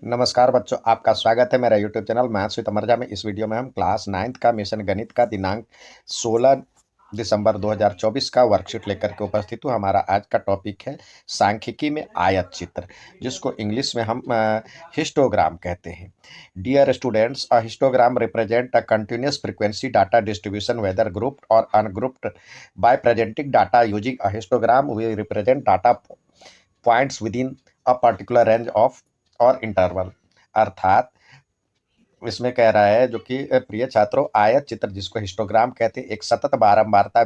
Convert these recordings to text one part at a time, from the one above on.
नमस्कार बच्चों, आपका स्वागत है मेरा YouTube channel maths with Amarja में। इस वीडियो में हम क्लास 9th का मिशन गणित का दिनांक 16 दिसंबर 2024 का वर्कशीट लेकर के उपस्थित हूँ। हमारा आज का टॉपिक है सांख्यिकी में आयत चित्र, जिसको इंग्लिश में हम हिस्टोग्राम कहते हैं। Dear students, a histogram represent a continuous frequency data distribution whether grouped और ungrouped by presenting data using a histogram we represent data points within a particular range of और interval. अर्थात इसमें कह रहा है जो कि प्रिय छात्रों, आयत चित्र जिसको हिस्टोग्राम कहते हैं एक सतत बारंबारता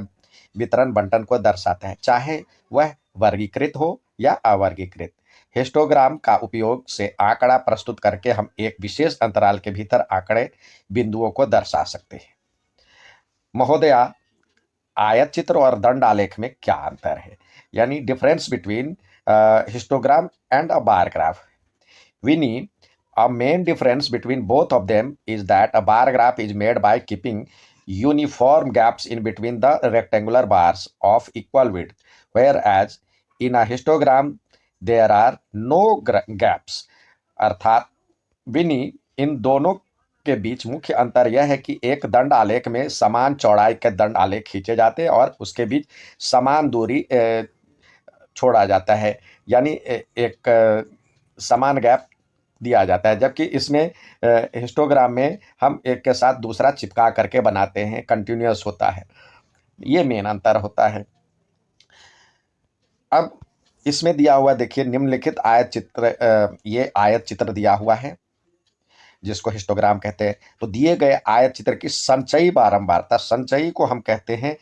वितरण बंटन को दर्शाता है, चाहे वह वर्गीकृत हो या अवर्गीकृत। हिस्टोग्राम का उपयोग से आंकड़ा प्रस्तुत करके हम एक विशेष अंतराल के भीतर आंकड़े बिंदुओं को दर्शा सकते हैं। महोदया, आयत चित्र और दंड आलेख में क्या अंतर है? यानी difference between histogram and a bar graph. Winnie, a main difference between both of them is that a bar graph is made by keeping uniform gaps in between the rectangular bars of equal width, whereas in a histogram there are no gaps. अर्थात विनी, इन दोनों के बीच मुख्य अंतर यह है कि एक दंड आलेख में समान चौड़ाई के दंड आलेख खींचे जाते हैं और उसके बीच समान दूरी छोड़ा जाता है, यानी एक समान गैप दिया जाता है। जबकि इसमें हिस्टोग्राम में हम एक के साथ दूसरा चिपका करके बनाते हैं, कंटिन्यूअस होता है। ये मेन अंतर होता है। अब इसमें दिया हुआ देखिए निम्नलिखित आयत चित्र, ये आयत चित्र दिया हुआ है जिसको हिस्टोग्राम कहते हैं। तो दिए गए आयत चित्र की संचयी बारंबारता, संचयी को हम कहते हैं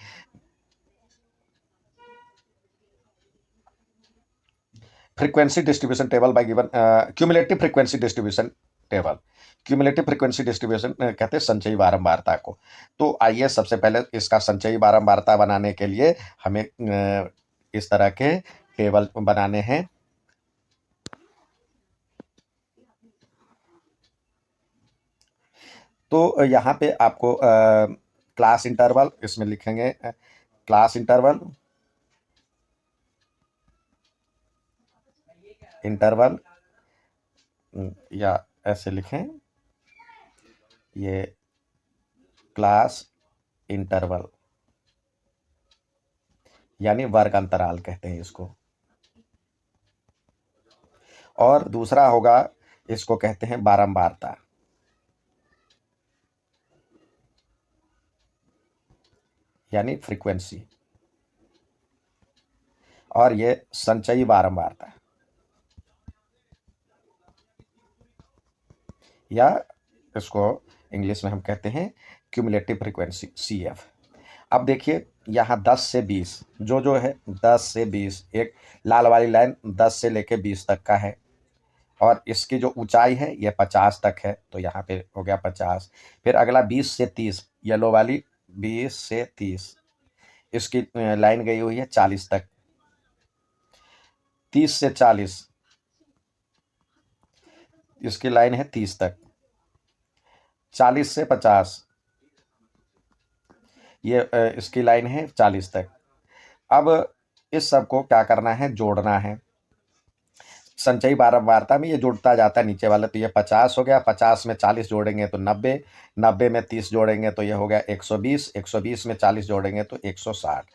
frequency distribution table by given cumulative frequency distribution table. Cumulative frequency distribution कहते हैं संचयी बारंबारता को। तो आइए सबसे पहले इसका संचयी बारंबारता बनाने के लिए हमें इस तरह के टेबल बनाने हैं। तो यहाँ पे आपको क्लास इंटरवल इसमें लिखेंगे, क्लास इंटरवल इंटरवल या ऐसे लिखें, ये क्लास इंटरवल यानी वर्ग अंतराल कहते हैं इसको। और दूसरा होगा, इसको कहते हैं बारंबारता, यानी फ्रीक्वेंसी। और ये संचयी बारंबारता या इसको इंग्लिश में हम कहते हैं क्यूमुलेटिव फ्रीक्वेंसी, CF। अब देखिए यहाँ 10 से 20 जो है 10 से 20, एक लाल वाली लाइन 10 से लेके 20 तक का है, और इसकी जो ऊंचाई है ये 50 तक है, तो यहाँ पे हो गया 50। फिर अगला 20 से 30, येलो वाली 20 से 30, इसकी लाइन गई हुई है 40 तक। 30 से 40, इसकी लाइन है 30 तक। 40 से 50, ये इसकी लाइन है 40 तक। अब इस सब को क्या करना है, जोड़ना है। संचयी बारंबारता में ये जुड़ता जाता है नीचे वाला, तो ये 50 हो गया, 50 में 40 जोड़ेंगे तो 90, 90 में 30 जोड़ेंगे तो ये हो गया 120, 120 में 40 जोड़ेंगे तो 160।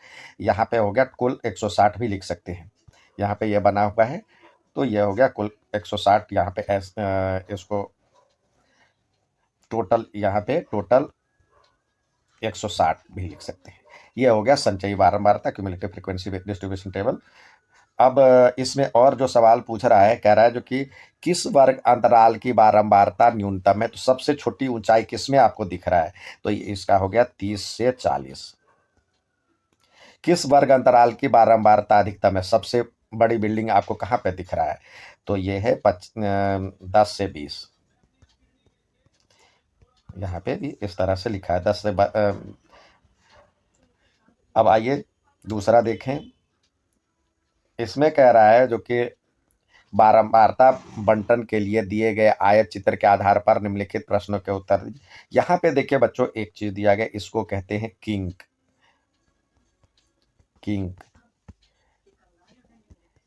यहाँ पे हो गया कुल 160 भी लिख सकते हैं, यहाँ पे ये बना हुआ है, तो ये हो गया कुल 160। यहाँ पे इसको टोटल, यहाँ पे टोटल 160 भी लिख सकते हैं। ये हो गया संचयी बारंबारता, क्यूमुलेटिव फ्रीक्वेंसी डिस्ट्रीब्यूशन टेबल। अब इसमें और जो सवाल पूछ रहा है, कह रहा है जो कि किस वर्ग अंतराल की बारंबारता न्यूनतम है, तो सबसे छोटी ऊंचाई किसमें आपको दिख रहा है, तो इसका हो गया 30 से 40। किस वर्ग अंतराल की बारंबारता अधिकतम है, सबसे बड़ी बिल्डिंग आपको कहाँ पे दिख रहा है, तो ये है 10 से 20। यहाँ पे भी इस तरह से लिखा है 10 से अब आइए दूसरा देखें। इसमें कह रहा है जो कि बारंबारता बंटन के लिए दिए गए आयत चित्र के आधार पर निम्नलिखित प्रश्नों के उत्तर दीजिए। यहाँ पे देखिए बच्चों, एक चीज दिया गया, इसको कहते हैं किंक। किंक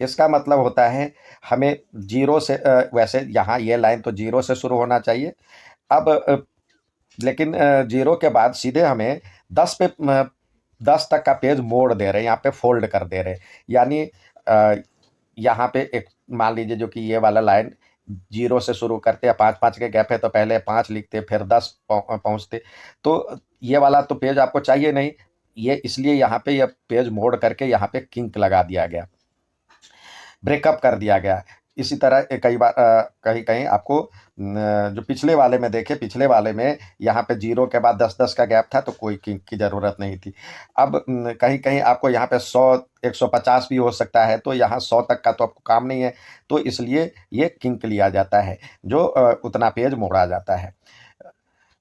इसका मतलब होता है हमें जीरो से वैसे यहाँ ये लाइन तो जीरो से शुरू होना चाहिए। अब लेकिन जीरो के बाद सीधे हमें 10 तक का पेज मोड़ दे रहे हैं, यहाँ पे फोल्ड कर दे रहे हैं। यानी यहाँ पे एक मान लीजिए जो कि ये वाला लाइन जीरो से शुरू करते हैं, 5-5 के गैप है तो पहले 5 लिखते फिर 10 पहुँचते। तो ये वाला तो पेज आपको चाहिए नहीं, ये इसलिए यहाँ पे ये पेज मोड़ करके यहाँ पे किंक लगा दिया गया, ब्रेकअप कर दिया गया। इसी तरह कई बार कहीं-कहीं आपको जो पिछले वाले में देखें, पिछले वाले में यहाँ पे जीरो के बाद 10-10 का गैप था तो कोई किंक की ज़रूरत नहीं थी। अब कहीं-कहीं आपको यहाँ पे 100, 150 भी हो सकता है, तो यहाँ 100 तक का तो आपको काम नहीं है, तो इसलिए ये किंक लिया जाता है, जो उतना पेज मोड़ा जाता है,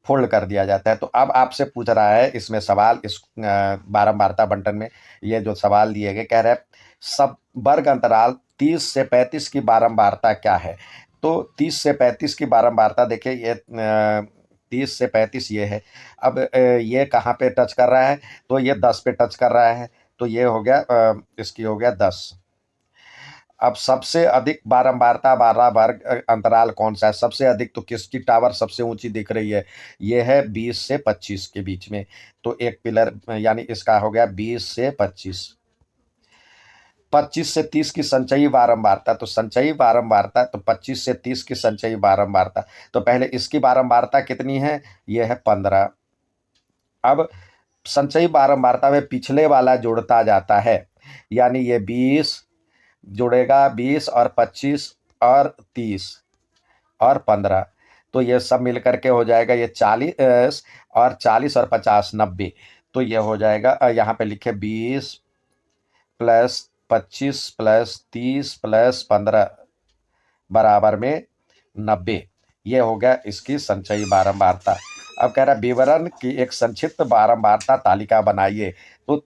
फ़ोल्ड कर दिया जाता है। तो अब आपसे पूछ रहा है इसमें सवाल, इस बारंबारता बंटन में ये जो सवाल दिए गए, कह रहे हैं सब वर्ग अंतराल 30 से 35 की बारंबारता क्या है? तो 30 से 35 की बारंबारता देखिए, ये 30 से 35 ये है। अब ये कहाँ पे टच कर रहा है? तो ये 10 पे टच कर रहा है, तो ये हो गया इसकी हो गया 10। अब सबसे अधिक बारंबारता वाला वर्ग अंतराल कौन-सा है? सबसे अधिक तो किसकी टावर सबसे ऊँची दिख रही है? ये है 20 से 25 के बीच में। तो एक पिलर यानी इसका हो गया 20 से 25। 25 से 30 की संचयी बारंबारता, तो संचयी बारंबारता तो 25 से 30 की संचयी बारंबारता। तो पहले इसकी बारंबारता कितनी है? ये है 15। अब संचयी बारंबारता में पिछले वाला जुड़ता जाता है, यानी ये 20 जुड़ेगा, 20 और 25 और 30 और 15, तो ये सब मिल कर के हो जाएगा ये 40 और 40 और 50 90। तो ये हो जाएगा यहाँ पे लिखे 20 प्लस 25 प्लस 30 प्लस 15 बराबर में 90। ये हो गया इसकी संचयी बारंबारता। अब कह रहा है विवरण की एक संक्षिप्त बारंबारता तालिका बनाइए। तो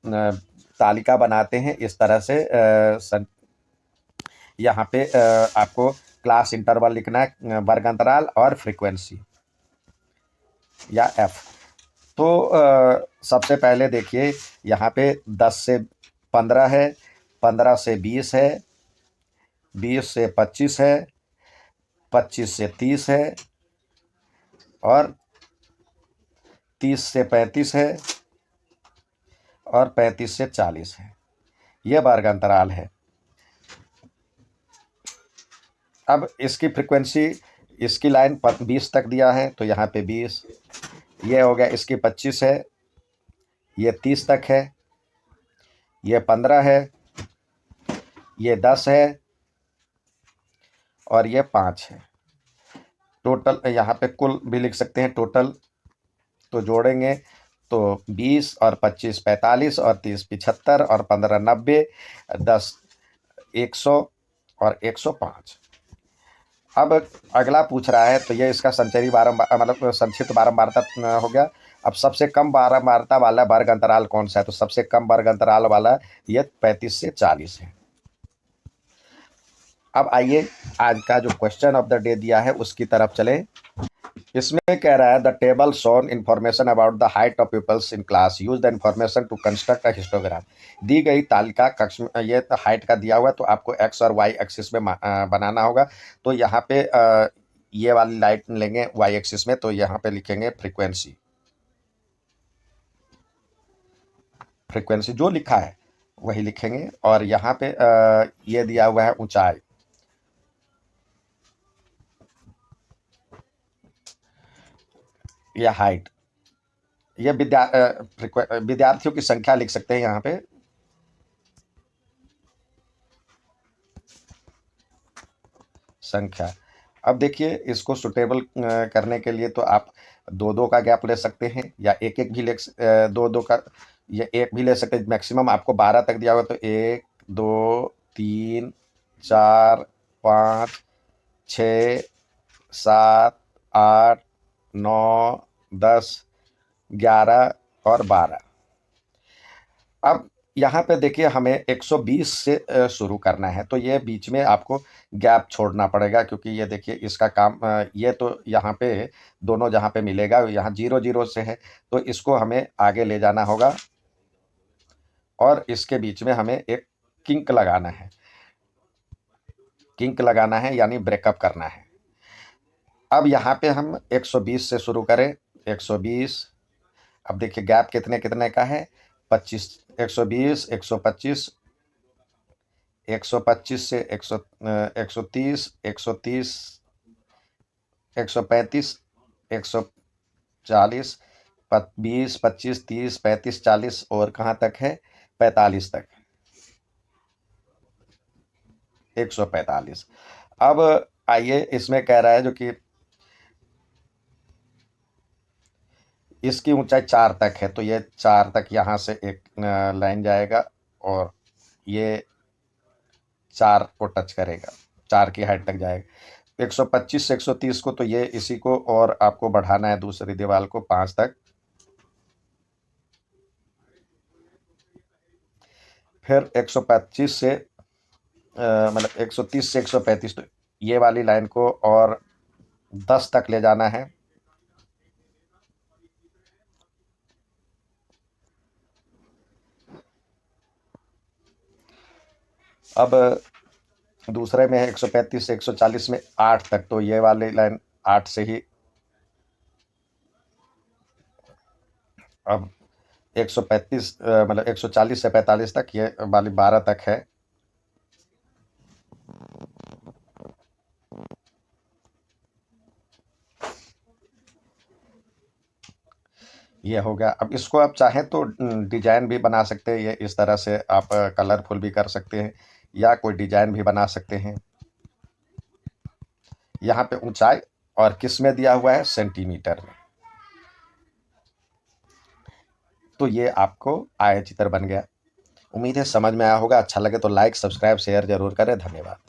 तालिका बनाते हैं इस तरह से। यहाँ पे आपको क्लास इंटरवल लिखना है, वर्ग अंतराल और फ्रीक्वेंसी या एफ। तो सबसे पहले देखिए यहाँ पे 10 से 15 है, 15 से 20 है, 20 से 25 है, 25 से 30 है और 30 से 35 है और 35 से 40 है। ये वर्ग अंतराल है। अब इसकी फ्रीक्वेंसी, इसकी लाइन 20 तक दिया है तो यहाँ पे 20, ये हो गया इसकी 25 है, ये 30 तक है, ये 15 है, ये 10 है और ये 5 है। टोटल यहाँ पे कुल भी लिख सकते हैं टोटल, तो जोड़ेंगे तो 20 और 25 45 और 30 75 और 15 90, 10 100 और 105। अब अगला पूछ रहा है, तो ये इसका संचयी बारंबार मतलब संक्षिप्त बारंबारता हो गया। अब सबसे कम बारंबारता वाला वर्ग अंतराल कौन सा है? तो सबसे कम वर्ग अंतराल वाला ये 35 से 40 है। अब आइए आज का जो क्वेश्चन ऑफ द डे दिया है उसकी तरफ चले। इसमें कह रहा है the table shown information about the height of peoples in class, use the information to construct a histogram. दी गई तालिका कक्ष में, ये तो हाइट का दिया हुआ है तो आपको एक्स और वाई एक्सिस में बनाना होगा। तो यहाँ पे ये वाली लाइन लेंगे वाई एक्सिस में, तो यहाँ पे लिखेंगे फ्रीक्वेंसी। फ्रीक्वेंसी जो लिखा है वही लिखेंगे और यहाँ पे ये दिया हुआ है ऊंचाई, या हाइट। ये विद्यार्थियों की संख्या लिख सकते हैं यहाँ पे, संख्या। अब देखिए इसको सुटेबल करने के लिए तो आप 2-2 का गैप ले सकते हैं या एक-एक भी 2-2 का, या एक भी ले सकते हैं। मैक्सिमम आपको 12 तक दिया हुआ तो 1 2 3 4 5 6 7 8 9 10 11 और 12। अब यहाँ पे देखिए हमें 120 से शुरू करना है, तो ये बीच में आपको गैप छोड़ना पड़ेगा, क्योंकि ये देखिए इसका काम ये तो यहाँ पे दोनों जहाँ पे मिलेगा यहाँ 0-0 से है, तो इसको हमें आगे ले जाना होगा और इसके बीच में हमें एक किंक लगाना है। किंक लगाना है यानी ब्रेकअप करना है। अब यहाँ पे हम 120 से शुरू करें, 120। अब देखिए गैप कितने कितने का है, 25, 120, 125, 125 से 130, 130, 135, 140, 20, 25, 30, 35, 40 और कहाँ तक है, 45 तक, 145। अब आइए इसमें कह रहा है जो कि इसकी ऊंचाई 4 तक है, तो ये 4 तक यहाँ से एक लाइन जाएगा और ये 4 को टच करेगा, 4 की हाइट तक जाएगा। 125 से 130 को तो ये इसी को और आपको बढ़ाना है दूसरी दीवार को 5 तक। फिर 125 से मतलब 130 से 135, तो ये वाली लाइन को और 10 तक ले जाना है। अब दूसरे में है 135 से 140 में 8 तक, तो ये वाली लाइन 8 से ही अब 135 मतलब 140 से 45 तक, ये वाली 12 तक है। ये हो गया। अब इसको आप चाहें तो डिजाइन भी बना सकते हैं, ये इस तरह से आप कलरफुल भी कर सकते हैं या कोई डिजाइन भी बना सकते हैं। यहाँ पे ऊंचाई और किस में दिया हुआ है, सेंटीमीटर में। तो ये आपको आयत चित्र बन गया। उम्मीद है समझ में आया होगा। अच्छा लगे तो लाइक, सब्सक्राइब, शेयर जरूर करें। धन्यवाद।